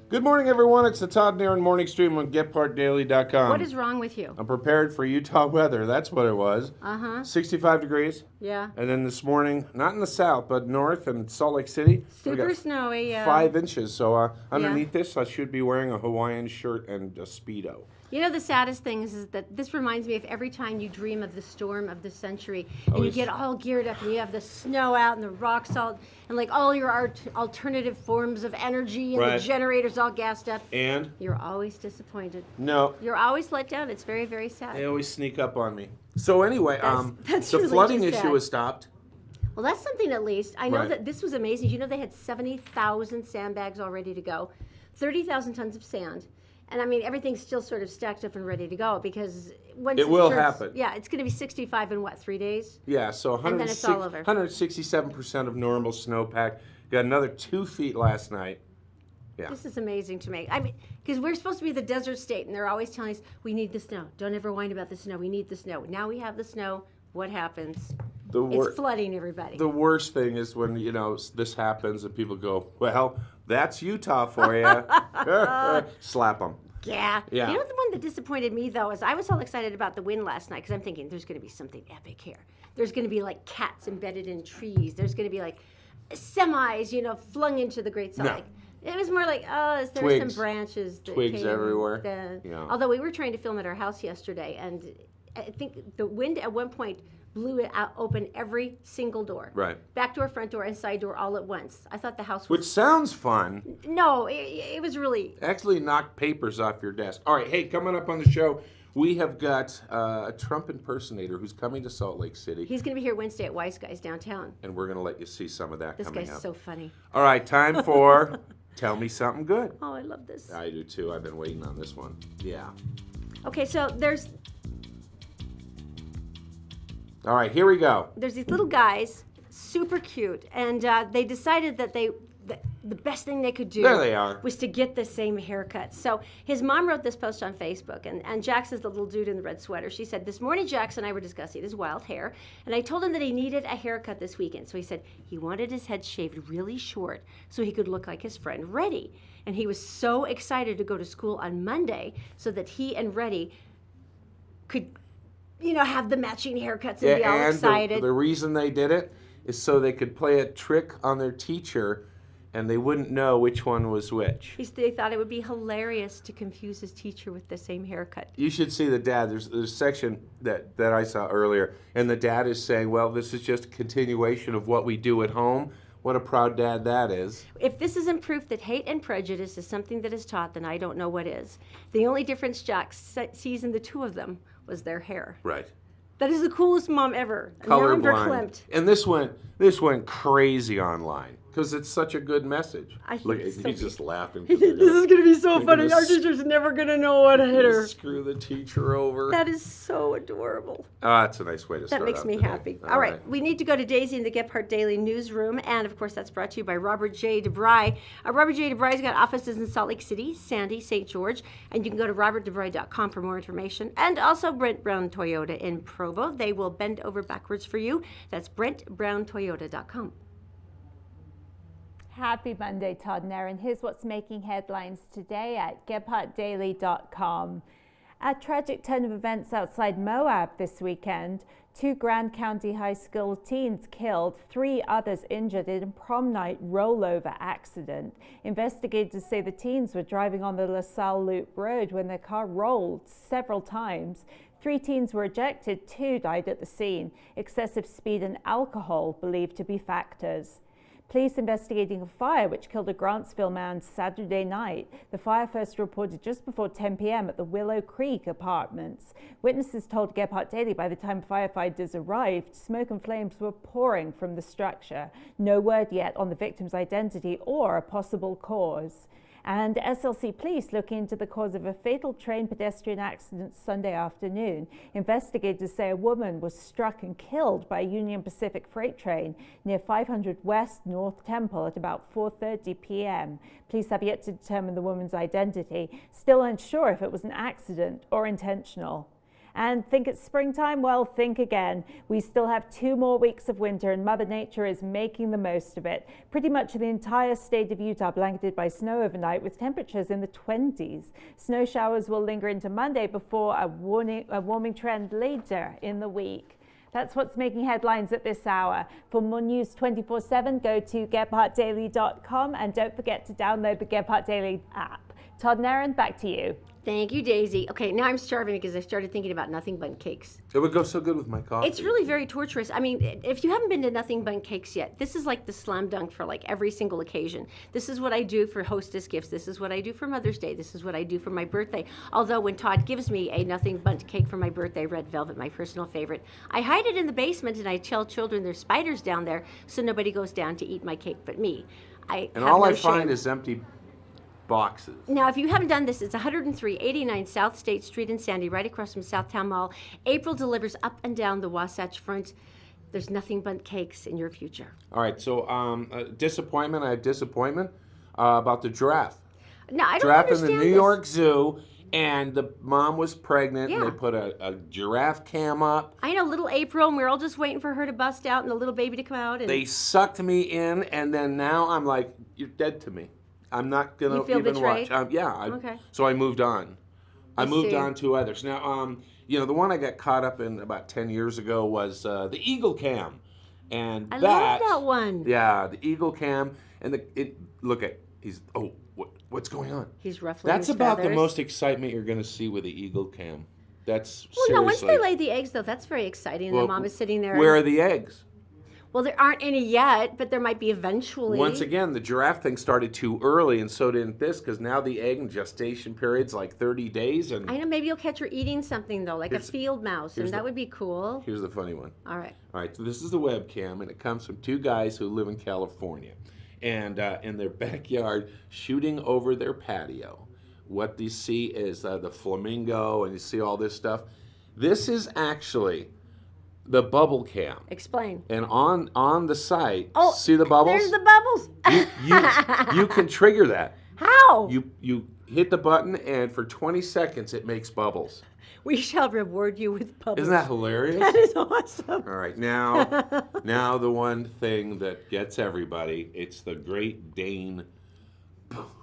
Good morning, everyone. It's the Todd and Erin Morning stream on GetPartDaily.com. What is wrong with you? I'm prepared for Utah weather. That's what it was. 65 degrees. Yeah. And then this morning, not in the south, but north and Salt Lake City. Super snowy. 5 inches. So underneath this, I should be wearing a Hawaiian shirt and a Speedo. You know, the saddest thing is that this reminds me of every time you dream of the storm of the century and you get all geared up and you have the snow out and the rock salt and like all your alternative forms of energy and the generators all gassed up. And? You're always disappointed. No. You're always let down. It's very, very sad. They always sneak up on me. So anyway, that's the really flooding just issue sad. has stopped. Well, that's something at least. I know that this was amazing. You know, they had 70,000 sandbags all ready to go, 30,000 tons of sand. And I mean, everything's still sort of stacked up and ready to go because once it will happen. Yeah, it's going to be 65 in what, 3 days? Yeah, so and then it's all over. 167% of normal snowpack. Got another 2 feet last night. Yeah. This is amazing to me. I mean, because we're supposed to be the desert state, and they're always telling us, we need the snow. Don't ever whine about the snow. We need the snow. Now we have the snow. What happens? It's flooding everybody. The worst thing is when, you know, this happens and people go, well, that's Utah for you. Slap them. Yeah. You know, the one that disappointed me, though, is I was all excited about the wind last night because I'm thinking there's going to be something epic here. There's going to be, like, cats embedded in trees. There's going to be, like, semis, you know, flung into the Great Salt Lake. It was more like, there's some branches. Twigs everywhere. Although we were trying to film at our house yesterday, and I think the wind at one point blew it out, open every single door. Right. Back door, front door, and side door all at once. I thought the house was... Which sounds fun. No, it was really... Actually knocked papers off your desk. All right, hey, coming up on the show, we have got a Trump impersonator who's coming to Salt Lake City. He's going to be here Wednesday at Wise Guys downtown. And we're going to let you see some of that coming up. This guy's so funny. All right, time for Tell Me Something Good. Oh, I love this. I do too. I've been waiting on this one. Yeah. Okay, so there's... All right, here we go. There's these little guys, super cute, and they decided that the best thing they could do was to get the same haircut. So his mom wrote this post on Facebook, and Jax is the little dude in the red sweater. She said, this morning Jax and I were discussing his wild hair, and I told him that he needed a haircut this weekend. So he said he wanted his head shaved really short so he could look like his friend Reddy. And he was so excited to go to school on Monday so that he and Reddy could... you know, have the matching haircuts and be all excited. The reason they did it is so they could play a trick on their teacher and they wouldn't know which one was which. They thought it would be hilarious to confuse his teacher with the same haircut. You should see the dad. There's a section that I saw earlier, and the dad is saying, well, this is just a continuation of what we do at home. What a proud dad that is. If this isn't proof that hate and prejudice is something that is taught, then I don't know what is. The only difference Jack sees in the two of them was their hair. Right. That is the coolest mom ever. Colorblind. And this went crazy online because it's such a good message. Look, he's just laughing. This is going to be so funny. Our teacher's never going to know what hit her. Screw the teacher over. That is so adorable. That's a nice way to start. That makes me today. happy. All right. We need to go to Daisy in the Gephardt Daily newsroom. And, of course, that's brought to you by Robert J. DeBry. Robert J. DeBry's got offices in Salt Lake City, Sandy, St. George. And you can go to robertdebry.com for more information. And also Brent Brown Toyota in Provo. They will bend over backwards for you. That's brentbrowntoyota.com. Happy Monday, Todd and Erin. Here's what's making headlines today at GephartDaily.com. A tragic turn of events outside Moab this weekend. 2 Grand County high school teens killed, 3 others injured in a prom night rollover accident. Investigators say the teens were driving on the LaSalle Loop Road when their car rolled several times. 3 teens were ejected, 2 died at the scene. Excessive speed and alcohol believed to be factors. Police investigating a fire which killed a Grantsville man Saturday night. The fire first reported just before 10 p.m. at the Willow Creek apartments. Witnesses told Gephardt Daily by the time firefighters arrived, smoke and flames were pouring from the structure. No word yet on the victim's identity or a possible cause. And SLC police looking into the cause of a fatal train pedestrian accident Sunday afternoon. Investigators say a woman was struck and killed by a Union Pacific freight train near 500 West North Temple at about 4:30 p.m. Police have yet to determine the woman's identity, still unsure if it was an accident or intentional. And think it's springtime? Well, think again. We still have 2 more weeks of winter and Mother Nature is making the most of it. Pretty much the entire state of Utah blanketed by snow overnight with temperatures in the 20s. Snow showers will linger into Monday before a warming trend later in the week. That's what's making headlines at this hour. For more news 24/7, go to GephartDaily.com and don't forget to download the Gephardt Daily app. Todd and Erin, back to you. Thank you, Daisy. Okay, now I'm starving because I started thinking about Nothing Bundt Cakes. It would go so good with my coffee. It's really very torturous. I mean, if you haven't been to Nothing Bundt Cakes yet, this is like the slam dunk for like every single occasion. This is what I do for hostess gifts. This is what I do for Mother's Day. This is what I do for my birthday. Although when Todd gives me a Nothing Bundt Cake for my birthday, red velvet, my personal favorite, I hide it in the basement and I tell children there's spiders down there so nobody goes down to eat my cake but me. All I find is empty boxes. Now, if you haven't done this, it's 10389 South State Street in Sandy, right across from Southtown Mall. April delivers up and down the Wasatch Front. There's Nothing Bundt Cakes in your future. All right, so disappointment. I had disappointment about the giraffe. No, I don't Giraffe in understand the New York Zoo, and the mom was pregnant, and they put a giraffe cam up. I know, little April, and we were all just waiting for her to bust out and the little baby to come out. And they sucked me in, and then now I'm like, you're dead to me. I'm not going to even betrayed? watch. Okay. So I moved on. I moved see. on to others. Now, the one I got caught up in about 10 years ago was the Eagle Cam. And I love that one. Yeah, the Eagle Cam. And what's going on? He's ruffling That's his about feathers. the most excitement you're going to see with the Eagle Cam. That's Well, seriously. no, once they lay the eggs, though, that's very exciting. And the mom is sitting there. Where are the eggs? Well, there aren't any yet, but there might be eventually. Once again, the giraffe thing started too early, and so didn't this, because now the egg and gestation period's like 30 days. And I know, maybe you'll catch her eating something, though, like a field mouse, and that would be cool. Here's the funny one. All right. All right, so this is the webcam, and it comes from 2 guys who live in California. And in their backyard, shooting over their patio. What you see is the flamingo, and you see all this stuff. This is actually the bubble cam. Explain. And on the site, oh, see the bubbles? There's the bubbles. You can trigger that. How? You hit the button, and for 20 seconds, it makes bubbles. We shall reward you with bubbles. Isn't that hilarious? That is awesome. All right, now the one thing that gets everybody, it's the Great Dane.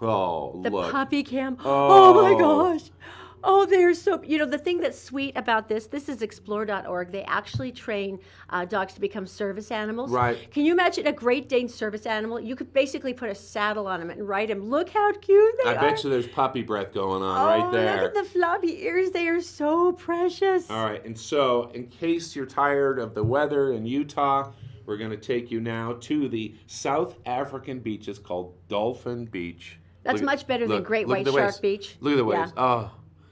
Oh, the look. puppy cam. Oh. Oh my gosh. Oh, they're so, the thing that's sweet about this is explore.org. They actually train dogs to become service animals. Right. Can you imagine a Great Dane service animal? You could basically put a saddle on them and ride him. Look how cute they are. I bet you there's puppy breath going on right there. Look at the floppy ears. They are so precious. All right, and so in case you're tired of the weather in Utah, we're going to take you now to the South African beach. It's called Dolphin Beach. That's much better than Great White Shark Beach. Look at the waves. Yeah.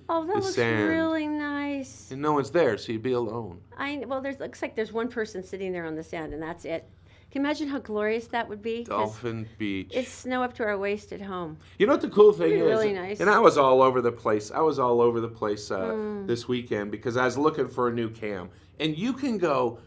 Oh, that looks sand. really nice. And no one's there, so you'd be alone. Looks like there's one person sitting there on the sand, and that's it. Can you imagine how glorious that would be? Dolphin Beach. It's snow up to our waist at home. You know what the cool thing is? Really nice. And I was all over the place. This weekend because I was looking for a new cam. And you can go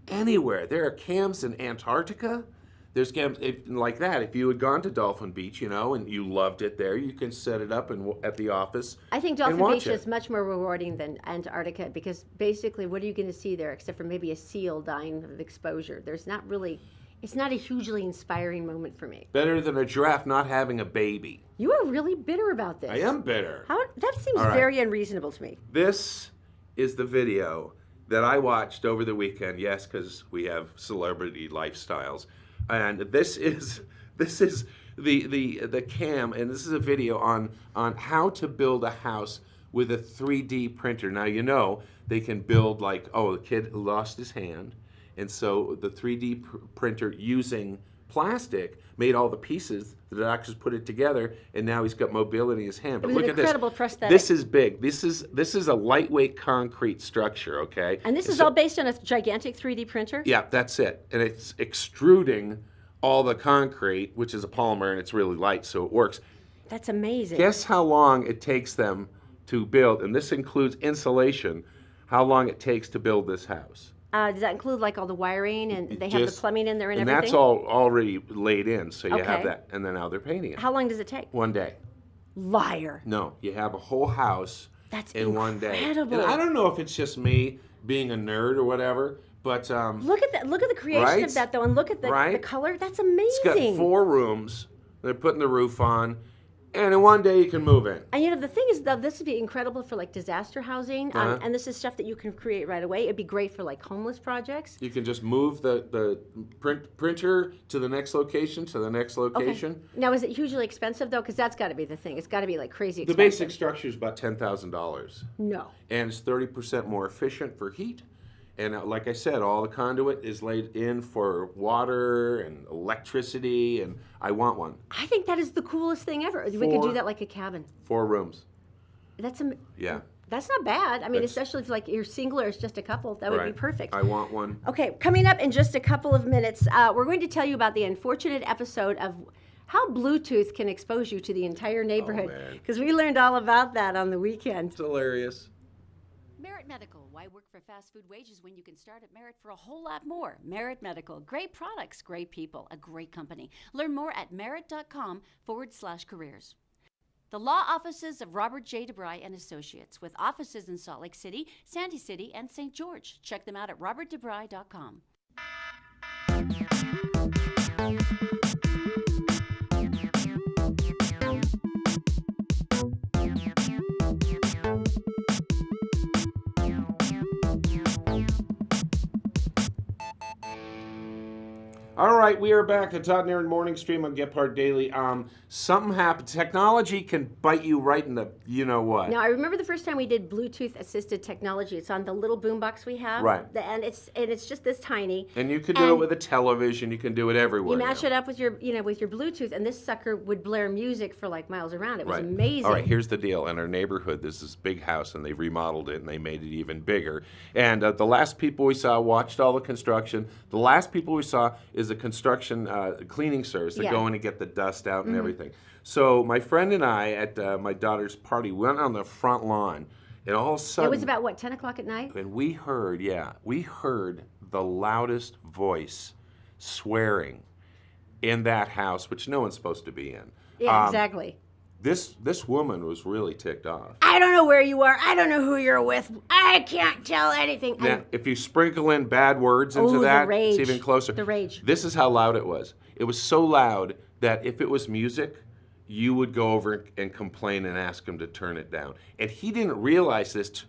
anywhere. There are cams in Antarctica. There's cams like that. If you had gone to Dolphin Beach, and you loved it there, you can set it up at the office. I think Dolphin Beach is much more rewarding than Antarctica because basically, what are you going to see there except for maybe a seal dying of exposure? It's not a hugely inspiring moment for me. Better than a giraffe not having a baby. You are really bitter about this. I am bitter. That seems very unreasonable to me. This is the video that I watched over the weekend. Yes, because we have celebrity lifestyles. And this is the cam, and this is a video on how to build a house with a 3D printer. Now they can build the kid lost his hand, and so the 3D printer using plastic made all the pieces. The doctors put it together, and now he's got mobility in his hand. But look at this. Incredible prosthetic. This is big. This is a lightweight concrete structure, okay? And this is all based on a gigantic 3D printer? Yeah, that's it. And it's extruding all the concrete, which is a polymer, and it's really light, so it works. That's amazing. Guess how long it takes them to build, and this includes insulation, how long it takes to build this house. Does that include like all the wiring and they have the plumbing in there and everything? And that's all already laid in, so you have Okay. that, and then now they're painting it. How long does it take? 1 day. Liar. No, you have a whole house That's in 1 day. incredible. And I don't know if it's just me being a nerd or whatever, but Look at that. Look at the creation Right? of that, though, and look at the Right? color. That's it's got amazing. 4 rooms. They're putting the roof on, and in 1 day you can move in. And the thing is, though, this would be incredible for like disaster housing, and this is stuff that you can create right away. It'd be great for like homeless projects. You can just move the printer to the next location, to the next location. Okay. Now, is it hugely expensive though? Because that's got to be the thing. It's got to be like crazy The expensive. basic structure is about $10,000, No. and it's 30% more efficient for heat. And like I said, all the conduit is laid in for water and electricity, and I want one. I think that is the coolest thing ever. We could do that like a cabin. 4 rooms. That's Yeah. That's not bad. I mean, That's- especially if like you're single or it's just a couple, that would be Right. perfect. I want one. Okay, coming up in just a couple of minutes, we're going to tell you about the unfortunate episode of how Bluetooth can expose you to the entire neighborhood. man. Because we learned all about that on the weekend. It's hilarious. Merit Medical. Why work for fast food wages when you can start at Merit for a whole lot more? Merit Medical. Great products, great people, a great company. Learn more at merit.com/careers. The law offices of Robert J. DeBry and Associates, with offices in Salt Lake City, Sandy City, and St. George. Check them out at robertdebry.com. All right, we are back at Todd and Erin Morning Stream on Gephardt Daily. Something happened. Technology can bite you right in the you-know-what. Now, I remember the first time we did Bluetooth-assisted technology. It's on the little boombox we have. Right. And it's just this tiny. And you can do it with a television. You can do it everywhere. You match now. it up with your Bluetooth, and this sucker would blare music for like miles around. It was Right. amazing. All right, here's the deal. In our neighborhood, there's this big house, and they remodeled it, and they made it even bigger. And the last people we saw watched all the construction. The last people we saw is a construction cleaning service. They go in and get the dust out and everything. So my friend and I, at my daughter's party, went on the front lawn, and all of a sudden... It was about, what, 10 o'clock at night? And we heard the loudest voice swearing in that house, which no one's supposed to be in. Yeah, exactly. This woman was really ticked off. I don't know where you are. I don't know who you're with. I can't tell anything. Now, if you sprinkle in bad words into the that, rage. it's even closer. The rage. This is how loud it was. It was so loud that if it was music, you would go over and complain and ask him to turn it down. And he didn't realize this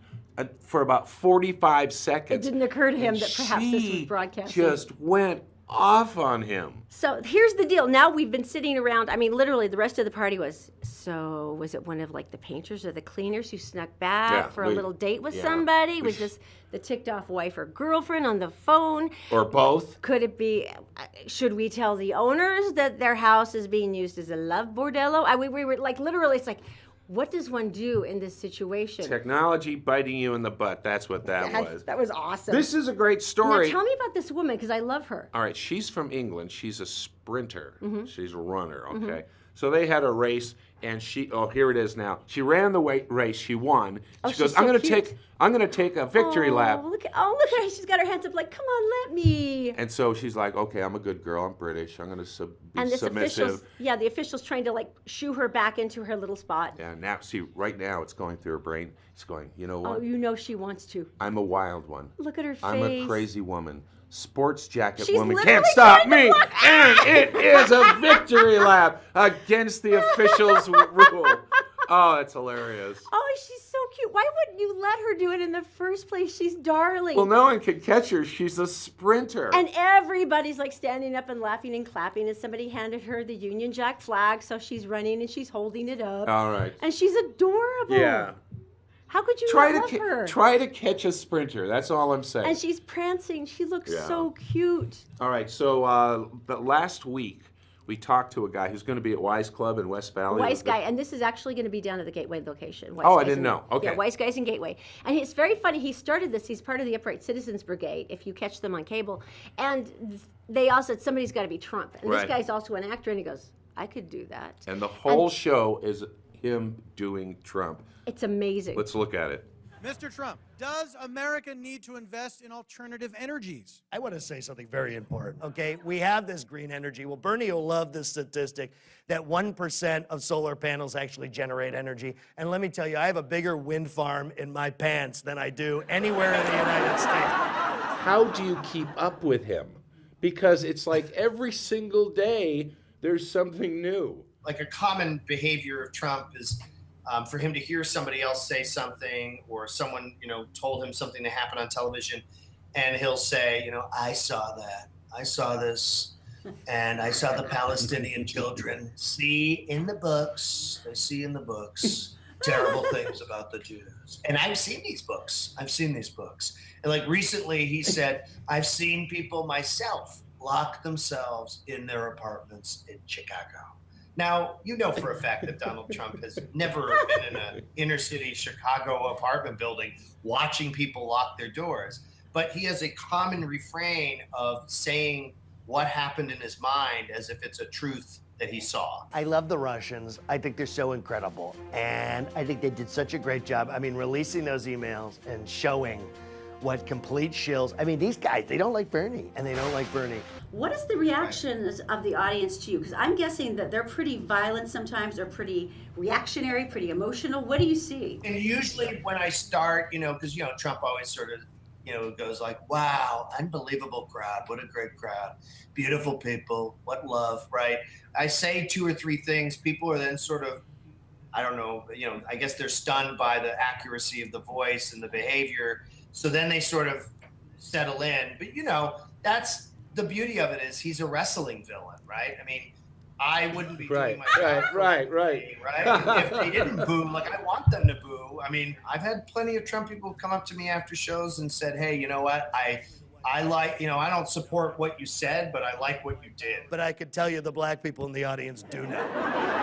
for about 45 seconds. It didn't occur to him And that perhaps this was she broadcasting. just went off on him. So here's the deal. Now we've been sitting around. I mean, literally, the rest of the party was. So was it one of like the painters or the cleaners who snuck back for a little date with somebody? Was this the ticked off wife or girlfriend on the phone? Or both? Could it be? Should we tell the owners that their house is being used as a love bordello? We were like literally. It's like, what does one do in this situation? Technology biting you in the butt. That's what that was. That was awesome. This is a great story. Now tell me about this woman because I love her. All right, she's from England. She's a sprinter. Mm-hmm. She's a runner, okay? So they had a race, and here it is now. She ran the race. She won. She she's goes, so I'm going cute. to take a victory lap. Look at her. She's got her hands up like, come on, let me. And so she's like, okay, I'm a good girl. I'm British. I'm going to be The submissive. official's trying to like shoo her back into her little spot. Yeah, now, see, right now it's going through her brain. It's going, you know what? Oh, you know she wants to. I'm a wild one. Look at her face. I'm a crazy woman. Sports jacket She's woman literally can't stop trying to me. block- And it is a victory lap against the officials' rule. Oh, that's hilarious. Oh, she's so cute. Why wouldn't you let her do it in the first place? She's darling. Well, no one can catch her. She's a sprinter. And everybody's like standing up and laughing and clapping, and somebody handed her the Union Jack flag, so she's running and she's holding it up. All right. And she's adorable. Yeah. How could you Try not love her? try to catch a sprinter. That's all I'm saying. And she's prancing. She looks Yeah. so cute. All right. So, but last week we talked to a guy who's going to be at Wise Club in West Valley. Wise Guy, and this is actually going to be down at the Gateway location. Wise Oh, I Guys didn't in- know. Okay. Yeah, Wise Guys in Gateway. And it's very funny. He started this. He's part of the Upright Citizens Brigade, if you catch them on cable. And they all said, somebody's got to be Trump. And Right. this guy's also an actor, and he goes, I could do that. And the whole show is him doing Trump. It's amazing. Let's look at it. Mr. Trump, does America need to invest in alternative energies? I want to say something very important, okay? We have this green energy. Well, Bernie will love this statistic that 1% of solar panels actually generate energy. And let me tell you, I have a bigger wind farm in my pants than I do anywhere in the United States. How do you keep up with him? Because it's like every single day there's something new. Like a common behavior of Trump is for him to hear somebody else say something, or someone, told him something that happened on television, and he'll say, I saw that. I saw this, and I saw the Palestinian children see in the books. They see in the books terrible things about the Jews. And I've seen these books. And like recently he said, I've seen people myself lock themselves in their apartments in Chicago. Now, you know for a fact that Donald Trump has never been in an inner city Chicago apartment building watching people lock their doors. But he has a common refrain of saying what happened in his mind as if it's a truth that he saw. I love the Russians. I think they're so incredible. And I think they did such a great job. I mean, releasing those emails and showing what complete shills. I mean, these guys, they don't like Bernie, and they don't like Bernie. What is the reactions of the audience to you? Because I'm guessing that they're pretty violent sometimes, they're pretty reactionary, pretty emotional. What do you see? And usually when I start, because, Trump always sort of, goes like, wow, unbelievable crowd. What a great crowd. Beautiful people. What love, right? I say 2 or 3 things. People are then sort of, I don't know, I guess they're stunned by the accuracy of the voice and the behavior. So then they sort of settle in. But, that's the beauty of it, is he's a wrestling villain, right? I mean, I wouldn't be doing my job. Right. If they didn't boo, like I want them to boo. I mean, I've had plenty of Trump people come up to me after shows and said, hey, you know what? I like, I don't support what you said, but I like what you did. But I could tell you the black people in the audience do know.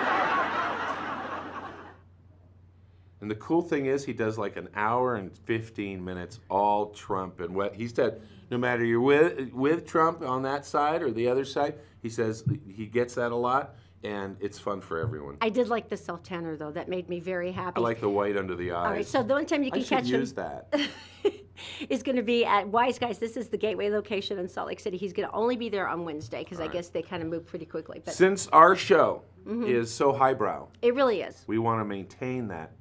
And the cool thing is he does like an hour and 15 minutes all Trump. And what he said, no matter you're with Trump on that side or the other side, he says he gets that a lot, and it's fun for everyone. I did like the self-tanner, though. That made me very happy. I like the white under the eyes. All right, so the one time you can catch him use that. is going to be at Wise Guys. This is the Gateway location in Salt Lake City. He's going to only be there on Wednesday because I guess they kind of move pretty quickly. But Since our show is so highbrow, it really is. we want to maintain that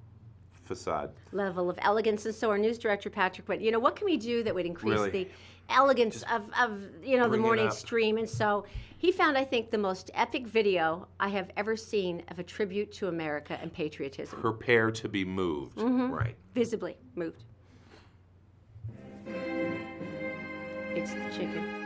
facade. Level of elegance. And so our news director, Patrick, went, what can we do that would increase Really? the elegance of the bring it morning up. stream? And so he found, I think, the most epic video I have ever seen of a tribute to America and patriotism. Prepare to be moved. Right. Visibly moved. It's the chicken.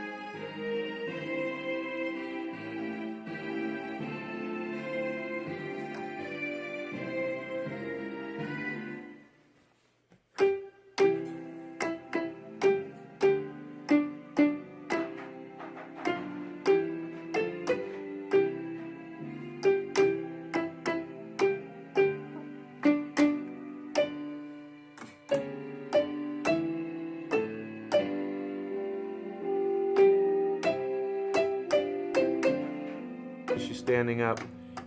She's standing up.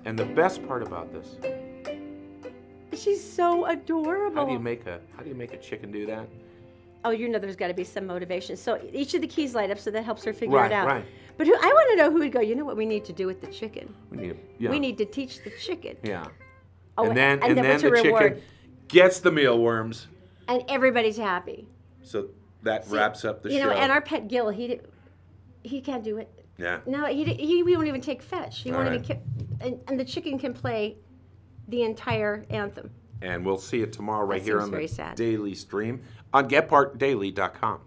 And the best part about this, She's so adorable. how do you make a chicken do that? Oh, there's got to be some motivation. So each of the keys light up, so that helps her figure it out. Right. But I want to know who would go, what we need to do with the chicken? We We need to teach the chicken. Yeah. Oh, and then what's the her reward? chicken gets the mealworms. And everybody's happy. So that wraps up the show. And our pet Gil, he can't do it. Yeah. No, he won't even take fetch. He won't All even. And the chicken can play the entire anthem. And we'll see it tomorrow right That here seems on the very sad. Daily Stream on GetPartDaily.com.